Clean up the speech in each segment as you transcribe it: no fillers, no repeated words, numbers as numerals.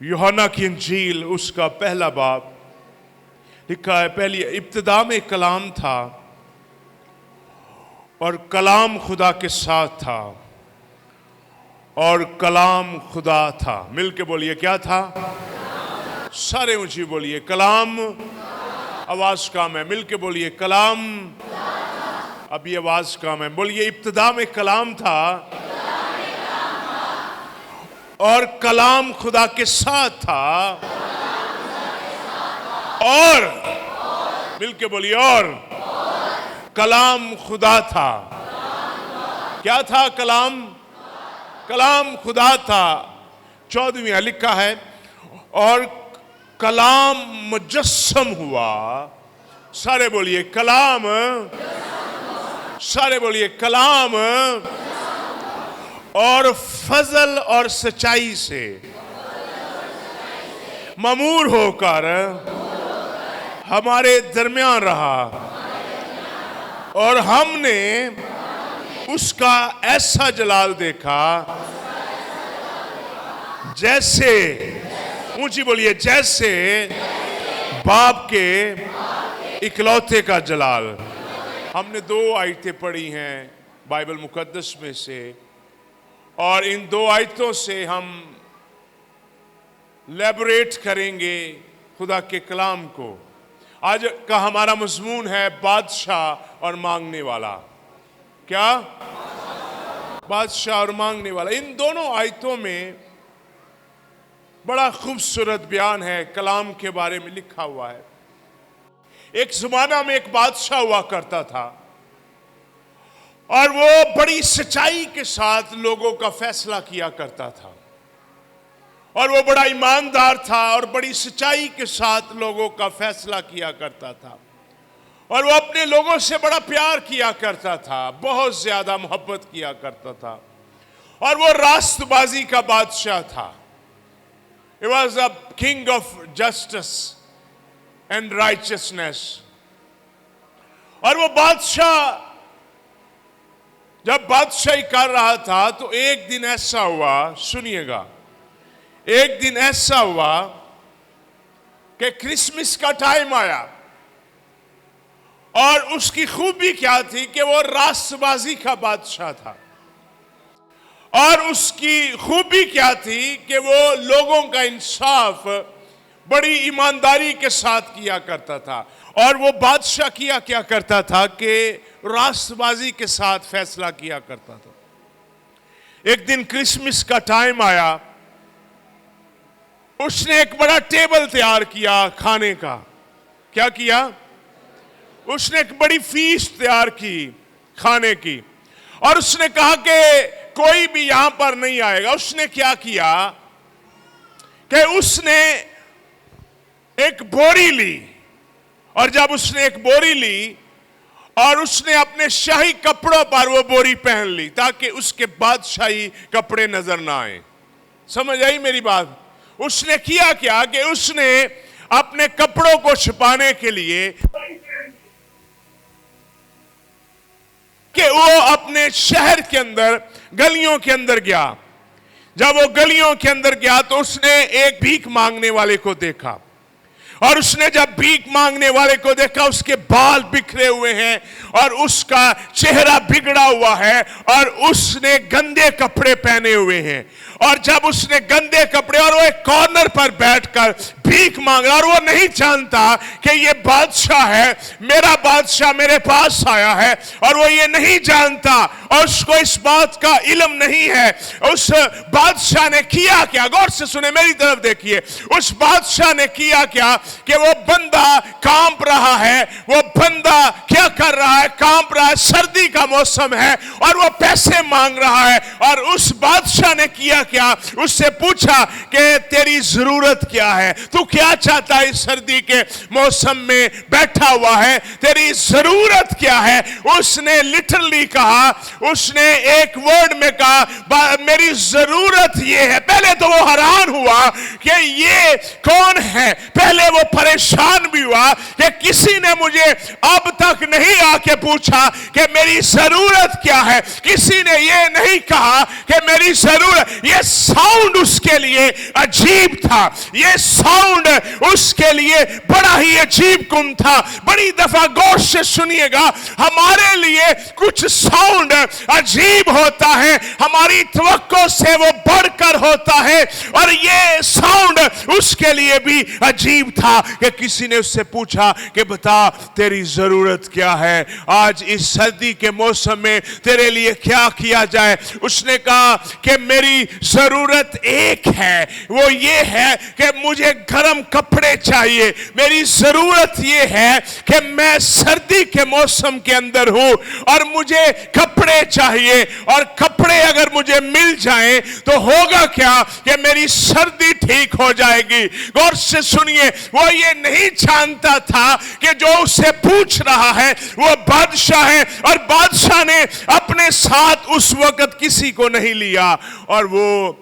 यूहन्ना की इंजील उसका पहला बाब लिखा है, पहली इब्तिदा में कलाम था और कलाम खुदा के साथ था और कलाम खुदा था। मिलके बोलिए क्या था? सारे ऊंची बोलिए कलाम। आवाज कम है, मिलके बोलिए कलाम। अभी आवाज कम है, बोलिए इब्तिदा में कलाम था और कलाम खुदा के साथ था और मिलके बोलिए और कलाम खुदा था। क्या था? कलाम। कलाम खुदा था। 14वीं लिखा है और कलाम मुजस्सम हुआ। सारे बोलिए कलाम। सारे बोलिए कलाम। और फजल और सच्चाई से ममूर होकर हमारे दरमियान रहा और हमने उसका ऐसा जलाल देखा जैसे, ऊंची बोलिए, जैसे बाप के इकलौते का जलाल। हमने 2 आयतें पढ़ी हैं बाइबल मुकद्दस में से और इन 2 आयतों से हम लैबोरेट करेंगे खुदा के कलाम को। आज का हमारा मजमून है बादशाह और मांगने वाला। क्या? बादशाह और मांगने वाला। इन दोनों आयतों में बड़ा खूबसूरत बयान है कलाम के बारे में लिखा हुआ है। एक जमाना में एक बादशाह हुआ करता था और वो बड़ी सच्चाई के साथ लोगों का फैसला किया करता था और वो बड़ा ईमानदार था और बड़ी सच्चाई के साथ लोगों का फैसला किया करता था और वो अपने लोगों से बड़ा प्यार किया करता था, बहुत ज्यादा मोहब्बत किया करता था और वो रास्तबाजी का बादशाह था। He was a king of justice and righteousness। और वो बादशाह जब बादशाही कर रहा था तो एक दिन ऐसा हुआ, सुनिएगा, एक दिन ऐसा हुआ कि क्रिसमस का टाइम आया और उसकी खूबी क्या थी कि वो रास्तबाजी का बादशाह था और उसकी खूबी क्या थी कि वो लोगों का इंसाफ बड़ी ईमानदारी के साथ किया करता था। और वो बादशाह किया क्या करता था कि रास्तबाजी के साथ फैसला किया करता था। एक दिन क्रिसमस का टाइम आया, उसने एक बड़ा टेबल तैयार किया खाने का। क्या किया? उसने एक बड़ी फीस्ट तैयार की खाने की और उसने कहा कि कोई भी यहां पर नहीं आएगा। उसने क्या किया कि उसने एक बोरी ली और जब उसने एक बोरी ली और उसने अपने शाही कपड़ों पर वो बोरी पहन ली ताकि उसके बादशाही कपड़े नजर ना आए। समझ आई मेरी बात? उसने किया क्या कि उसने अपने कपड़ों को छुपाने के लिए कि वो अपने शहर के अंदर गलियों के अंदर गया। जब वो गलियों के अंदर गया तो उसने एक भीख मांगने वाले को देखा और उसने जब भीख मांगने वाले को देखा उसके बाल बिखरे हुए हैं और उसका चेहरा बिगड़ा हुआ है और उसने गंदे कपड़े पहने हुए हैं। और जब उसने गंदे कपड़े और वो एक कॉर्नर पर बैठकर भीख मांग रहा और वो नहीं जानता कि ये बादशाह है, मेरा बादशाह मेरे पास आया है और वो ये नहीं जानता और उसको इस बात का इल्म नहीं है। उस बादशाह ने किया क्या? गौर से सुने, मेरी तरफ देखिए। उस बादशाह ने किया क्या कि वो बंदा कांप रहा है। वो बंदा क्या कर रहा है? कांप रहा है, सर्दी का मौसम है और वो पैसे मांग रहा है। और उस बादशाह ने किया क्या? उससे पूछा कि तेरी जरूरत क्या है, तू क्या चाहता है? इस सर्दी के मौसम में बैठा हुआ है, तेरी जरूरत क्या है? उसने लिटरली कहा, उसने एक वर्ड में कहा, मेरी जरूरत ये है। पहले तो वो हैरान हुआ कि ये कौन है, पहले वो परेशान भी हुआ कि किसी ने मुझे अब तक तक नहीं आके पूछा कि मेरी जरूरत क्या है। किसी ने ये नहीं कहा कि मेरी जरूरत। ये साउंड उसके लिए अजीब था, ये साउंड उसके लिए बड़ा ही अजीब गुम था। बड़ी दफा गौर से सुनिएगा, हमारे लिए कुछ साउंड अजीब होता है, हमारी तवक्को से वो बढ़कर होता है, और ये साउंड उसके लिए भी अजीब था कि किसी ने उससे पूछा कि बता तेरी जरूरत क्या है, आज इस सर्दी के मौसम में तेरे लिए क्या किया जाए। उसने कहा कि मेरी जरूरत एक है, वो ये है कि मुझे गर्म कपड़े चाहिए। मेरी जरूरत ये है कि मैं सर्दी के मौसम के अंदर हूं और मुझे कपड़े चाहिए, और कपड़े अगर मुझे मिल जाएं तो होगा क्या कि मेरी सर्दी ठीक हो जाएगी। गौर से सुनिए, वो ये नहीं जानता था कि जो उसे पूछ रहा है वो बादशाह है, और बादशाह ने अपने साथ उस वक्त किसी को नहीं लिया। और वो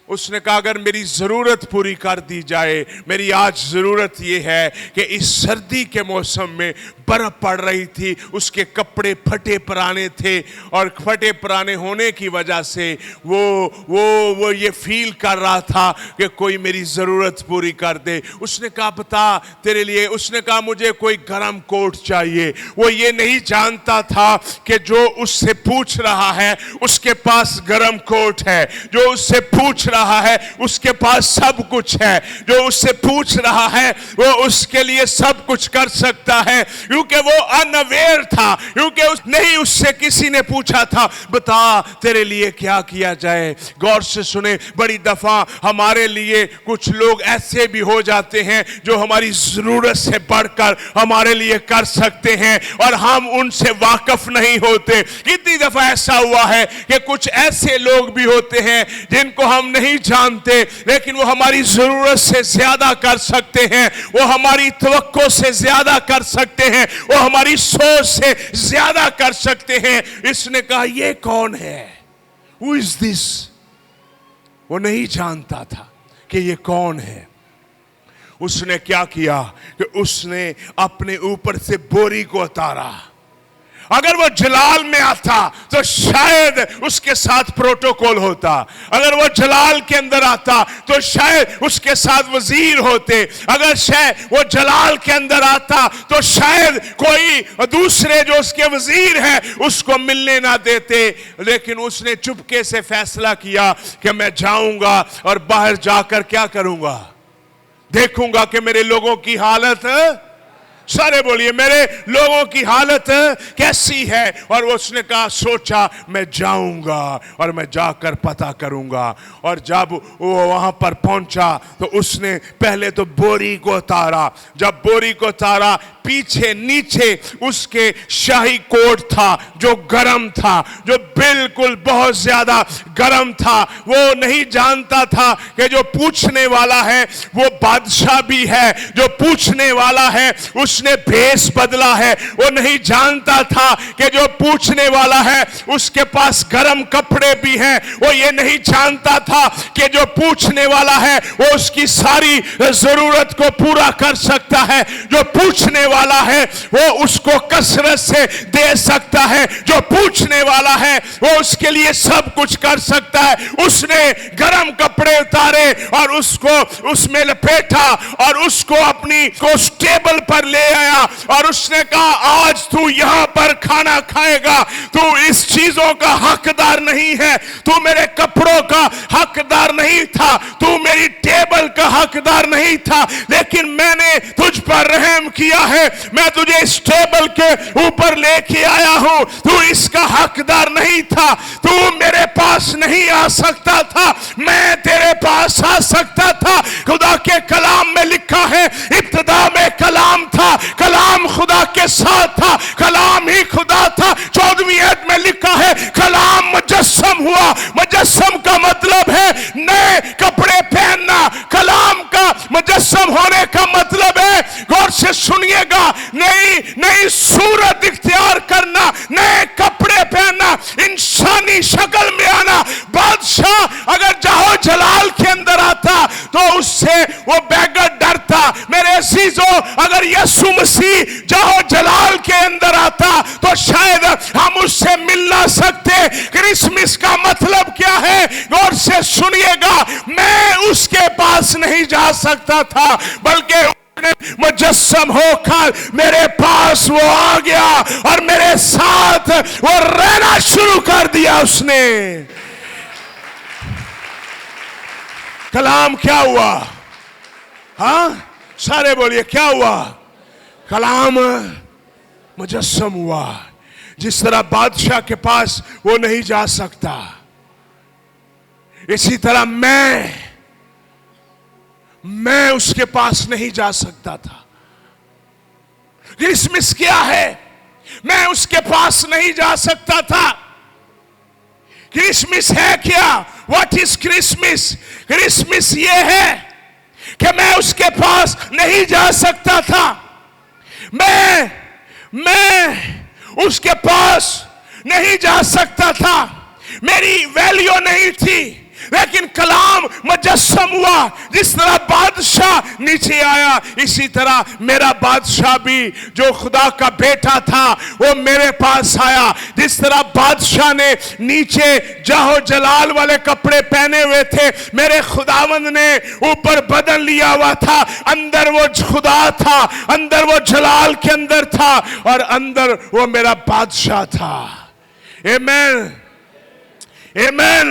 उसने कहा अगर मेरी जरूरत पूरी कर दी जाए, मेरी आज जरूरत यह है कि इस सर्दी के मौसम में बर्फ पड़ रही थी, उसके कपड़े फटे पुराने थे, और फटे पुराने होने की वजह से वो ये फील कर रहा था कि कोई मेरी जरूरत पूरी कर दे। उसने कहा बता तेरे लिए, उसने कहा मुझे कोई गर्म कोट चाहिए। वो ये नहीं जानता था कि जो उससे पूछ रहा है उसके पास गर्म कोट है, जो उससे पूछ रहा है उसके पास सब कुछ है, जो उससे पूछ रहा है वो उसके लिए सब कुछ कर सकता है, क्योंकि वो अनअवेयर था, क्योंकि नहीं उससे किसी ने पूछा था बता तेरे लिए क्या किया जाए। गौर से सुने, बड़ी दफा हमारे लिए कुछ लोग ऐसे भी हो जाते हैं जो हमारी जरूरत से बढ़कर हमारे लिए कर सकते हैं और हम उनसे वाकिफ नहीं होते। कितनी दफा ऐसा हुआ है कि कुछ ऐसे लोग भी होते हैं जिनको हम नहीं जानते, लेकिन वो हमारी जरूरत से ज्यादा कर सकते हैं, वो हमारी तवक्को से ज्यादा कर सकते हैं, वो हमारी सोच से ज्यादा कर सकते हैं। इसने कहा ये कौन है, Who is this? वो नहीं जानता था कि ये कौन है। उसने क्या किया कि उसने अपने ऊपर से बोरी को उतारा। अगर वो जलाल में आता तो शायद उसके साथ प्रोटोकॉल होता, अगर वो जलाल के अंदर आता तो शायद उसके साथ वजीर होते, अगर शायद वो जलाल के अंदर आता तो शायद कोई दूसरे जो उसके वजीर हैं उसको मिलने ना देते। लेकिन उसने चुपके से फैसला किया कि मैं जाऊंगा और बाहर जाकर क्या करूंगा, देखूंगा कि मेरे लोगों की हालत, सारे बोलिए मेरे लोगों की हालत कैसी है। और उसने कहा सोचा मैं जाऊंगा और मैं जाकर पता करूंगा। और जब वो वहां पर पहुंचा तो उसने पहले तो बोरी को उतारा। जब बोरी को उतारा पीछे नीचे उसके शाही कोट था जो गर्म था, जो बिल्कुल बहुत ज्यादा गर्म था। वो नहीं जानता था कि जो पूछने वाला है वो बादशाह भी है, जो पूछने वाला है उसने भेष बदला है। वो नहीं जानता था कि जो पूछने वाला है उसके पास गर्म कपड़े भी हैं। वो ये नहीं जानता था कि जो पूछने वाला है वो उसकी सारी जरूरत को पूरा कर सकता है। जो पूछने वाला है वो उसको कसरत से दे सकता है। जो पूछने वाला है वो उसके लिए सब कुछ कर सकता है। उसने गर्म कपड़े उतारे और उसको उसमें लपेटा और उसको अपनी टेबल पर ले आया और उसने कहा आज तू यहां पर खाना खाएगा, तू इस चीजों का हकदार नहीं है, तू मेरे कपड़ों का हकदार नहीं था, तू मेरी टेबल का हकदार नहीं था, लेकिन मैंने तुझ पर रहम किया है, मैं तुझे इस टेबल के ऊपर लेके आया हूं। तू इसका हकदार नहीं था, तू मेरे पास नहीं आ सकता था, मैं तेरे पास आ सकता था। खुदा के कलाम में लिखा है इब्तिदा में कलाम था, कलाम खुदा के साथ था, कलाम ही खुदा था। 14वीं आयत में लिखा है कलाम मुजस्सम हुआ। मुजस्सम का मतलब है नए कपड़े पहनना, कलाम का मुजस्सम होने का मतलब है, गौर से सुनिएगा, नई सूरत इख्तियार करना, नए कपड़े पहनना, इंसानी शक्ल में आना। बादशाह अगर जाहो जलाल के अंदर आता तो उससे वो बैगर डरता। मेरे अजीजों, अगर यीशु मसीह जाहो जलाल के अंदर आता सकता था, बल्कि मुजस्सम होकर मेरे पास वो आ गया और मेरे साथ वो रहना शुरू कर दिया उसने। कलाम क्या हुआ? हाँ, सारे बोलिए क्या हुआ? कलाम मुजस्सम हुआ। जिस तरह बादशाह के पास वो नहीं जा सकता, इसी तरह मैं उसके पास नहीं जा सकता था। क्रिसमस क्या है? मैं उसके पास नहीं जा सकता था। क्रिसमस है क्या? What is Christmas? क्रिसमस ये है कि मैं उसके पास नहीं जा सकता था। मैं उसके पास नहीं जा सकता था, मेरी वैल्यू नहीं थी। लेकिन कलाम मुजस्सम हुआ। जिस तरह बादशाह नीचे आया, इसी तरह मेरा बादशाह भी जो खुदा का बेटा था वो मेरे पास आया। जिस तरह बादशाह ने नीचे जाहो जलाल वाले कपड़े पहने हुए थे, मेरे खुदावंद ने ऊपर बदन लिया हुआ था। अंदर वो खुदा था, अंदर वो जलाल के अंदर था और अंदर वो मेरा बादशाह था। आमीन, आमीन,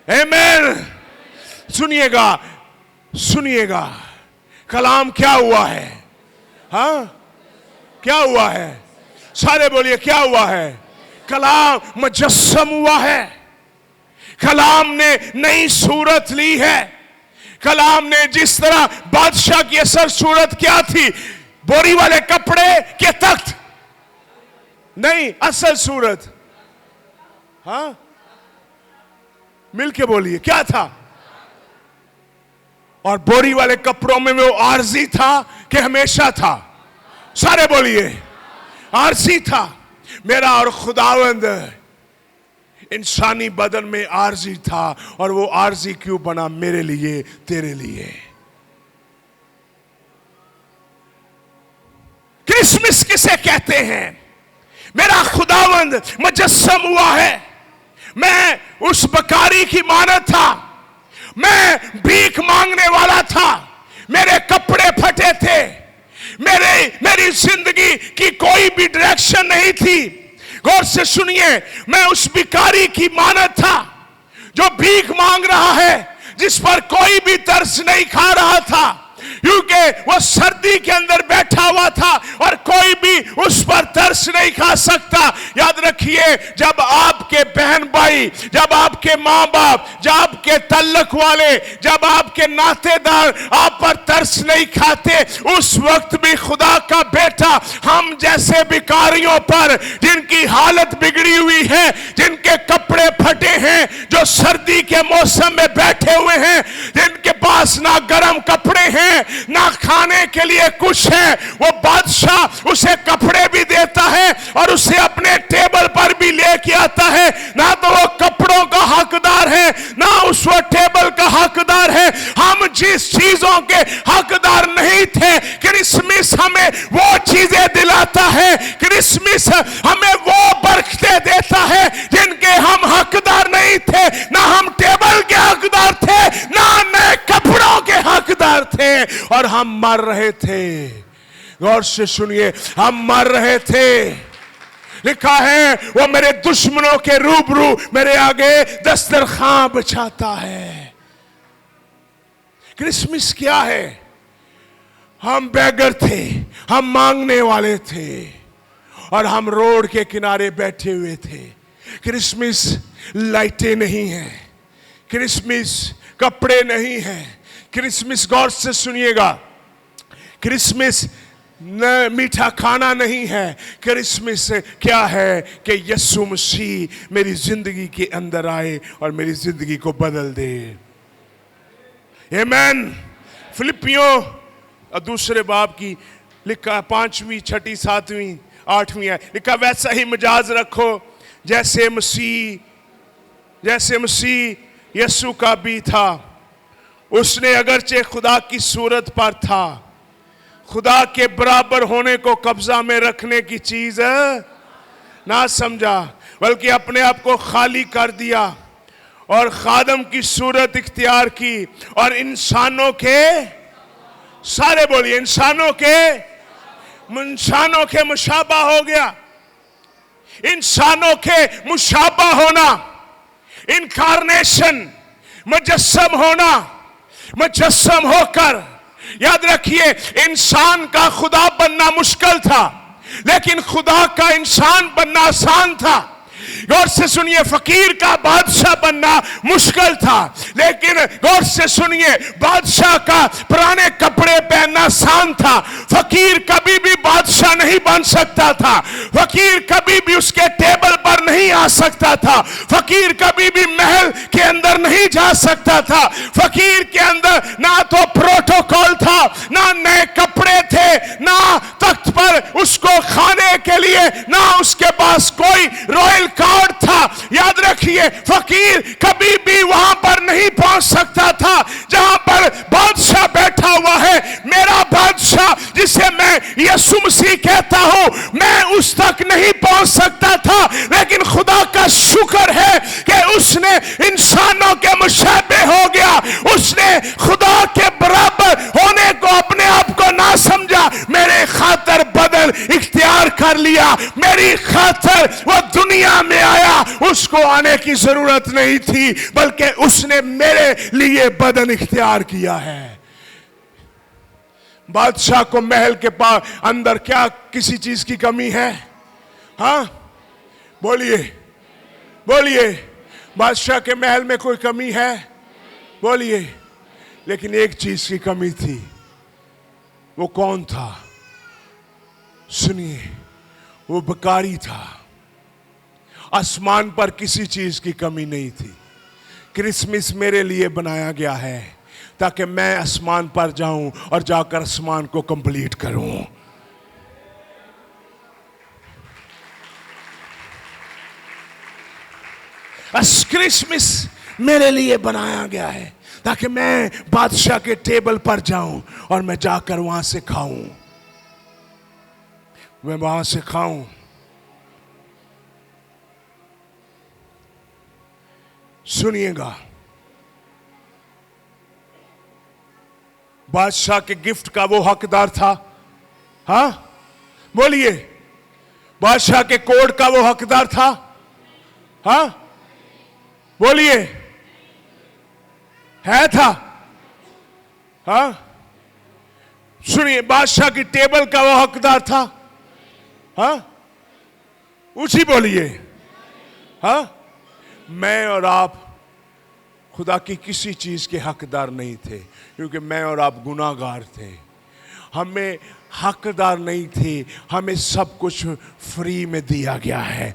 आमीन। सुनिएगा, सुनिएगा, कलाम क्या हुआ है? हाँ, क्या हुआ है? सारे बोलिए क्या हुआ है? कलाम मुजस्सम हुआ है। कलाम ने नई सूरत ली है। कलाम ने जिस तरह बादशाह की असल सूरत क्या थी? बोरी वाले कपड़े के तख्त नहीं, असल सूरत। हाँ, मिलके बोलिए क्या था? और बोरी वाले कपड़ों में वो आरजी था कि हमेशा था? सारे बोलिए आरजी था। मेरा और खुदावंद इंसानी बदन में आरजी था, और वो आरजी क्यों बना? मेरे लिए, तेरे लिए। क्रिसमस किसे कहते हैं? मेरा खुदावंद मुजस्सम हुआ है। मैं उस बकारी की मानद था, मैं भीख मांगने वाला था, मेरे कपड़े फटे थे, मेरी जिंदगी की कोई भी डायरेक्शन नहीं थी। गौर से सुनिए, मैं उस भिखारी की मानद था जो भीख मांग रहा है, जिस पर कोई भी तरस नहीं खा रहा था, क्योंकि वो सर्दी के अंदर बैठा हुआ था और कोई भी उस पर तरस नहीं खा सकता। याद रखिए, जब आपके बहन भाई, जब आपके माँ बाप, जब आपके तल्लक वाले, जब आपके नातेदार आप पर तरस नहीं खाते, उस वक्त भी खुदा का बेटा हम जैसे भिखारियों पर, जिनकी हालत बिगड़ी हुई है, जिनके कपड़े फटे हैं, जो सर्दी के मौसम में बैठे हुए हैं, जिनके पास ना गर्म कपड़े हैं ना खाने के लिए कुछ है, वो बादशाह उसे कपड़े भी देता है और उसे अपने टेबल पर भी लेके आता है। ना तो वो कपड़ों का हकदार है, ना उस वो टेबल का हकदार है। हम जिस चीजों के हकदार नहीं थे, क्रिसमस हमें वो चीजें दिलाता है। क्रिसमस हमें वो बरकतें देता है जिनके हम हकदार नहीं थे। ना हम टेबल के हकदार थे, ना नए कपड़ों के हकदार थे, और हम मर रहे थे। गौर से सुनिए, हम मर रहे थे। लिखा है, वो मेरे दुश्मनों के रूबरू मेरे आगे दस्तरखान बिछाता है। क्रिसमस क्या है? हम बेगर थे, हम मांगने वाले थे, और हम रोड के किनारे बैठे हुए थे। क्रिसमस लाइटें नहीं है, क्रिसमस कपड़े नहीं है, क्रिसमस, गौर से सुनिएगा, क्रिसमस न मीठा खाना नहीं है। क्रिसमस क्या है कि यीशु मसीह मेरी जिंदगी के अंदर आए और मेरी जिंदगी को बदल दे। आमीन। फिलिपियों दूसरे बाब की लिखा 5वीं, 6ठी, 7वीं, 8वीं है, लिखा वैसा ही मिजाज रखो जैसे मसीह यीशु का भी था। उसने अगरचे खुदा की सूरत पर था, खुदा के बराबर होने को कब्जा में रखने की चीज ना समझा, बल्कि अपने आप को खाली कर दिया और खादम की सूरत इख्तियार की और इंसानों के, सारे बोलिए, इंसानों के मुशाबा हो गया। इंसानों के मुशाबा होना, इनकार्नेशन, मुजस्सम होना, मुजस्सम होकर, याद रखिए इंसान का खुदा बनना मुश्किल था, लेकिन खुदा का इंसान बनना आसान था। गौर से सुनिए, फकीर का बादशाह बनना मुश्किल था, लेकिन गौर से सुनिए, बादशाह का पुराने कपड़े पहनना आसान था। फकीर कभी भी बादशाह नहीं बन सकता था, फकीर कभी भी उसके टेबल पर नहीं आ सकता था, फकीर कभी भी महल के अंदर नहीं जा सकता था। फकीर के अंदर ना तो प्रोटोकॉल था, ना नए कपड़े थे, ना तख्त पर उसको खाने के लिए, ना उसके पास कोई रॉयल कार्ड था। याद रखिए, फकीर कभी भी वहां पर नहीं पहुंच सकता था जहां पर बादशाह बैठा हुआ है। मेरा बादशाह जिसे मैं यीशु मसीह कहता हूं, मैं उस तक नहीं पहुंच सकता था, लेकिन खुदा का शुक्र है कि उसने इंसानों के मुशाबे हो गया। उसने खुदा के बराबर होने को अपने आप को ना समझा, मेरे खातर बदल इख्तियार कर लिया, मेरी खातर वो दुनिया में आया। उसको आने की जरूरत नहीं थी, बल्कि उसने मेरे लिए बदल इख्तियार किया है। बादशाह को महल के पास अंदर क्या किसी चीज की कमी है? हाँ बोलिए, बोलिए, बादशाह के महल में कोई कमी है? बोलिए। लेकिन एक चीज की कमी थी, वो कौन था? सुनिए, वो भिखारी था। आसमान पर किसी चीज की कमी नहीं थी। क्रिसमस मेरे लिए बनाया गया है ताकि मैं आसमान पर जाऊं और जाकर आसमान को कंप्लीट करूं। क्रिसमस मेरे लिए बनाया गया है ताकि मैं बादशाह के टेबल पर जाऊं और मैं जाकर वहां से खाऊं, मैं वहां से खाऊं। सुनिएगा, बादशाह के गिफ्ट का वो हकदार था। हाँ बोलिए, बादशाह के कोड का वो हकदार था। हाँ बोलिए, है था। हाँ सुनिए, बादशाह की टेबल का वो हकदार था। हाँ ऊंची बोलिए। हाँ मैं और आप खुदा की किसी चीज के हकदार नहीं थे, क्योंकि मैं और आप गुनाहगार थे। हमें हकदार नहीं थे, हमें सब कुछ फ्री में दिया गया है।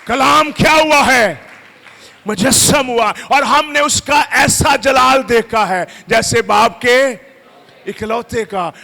कलाम क्या हुआ है? मुजस्सम हुआ, और हमने उसका ऐसा जलाल देखा है जैसे बाप के इकलौते का।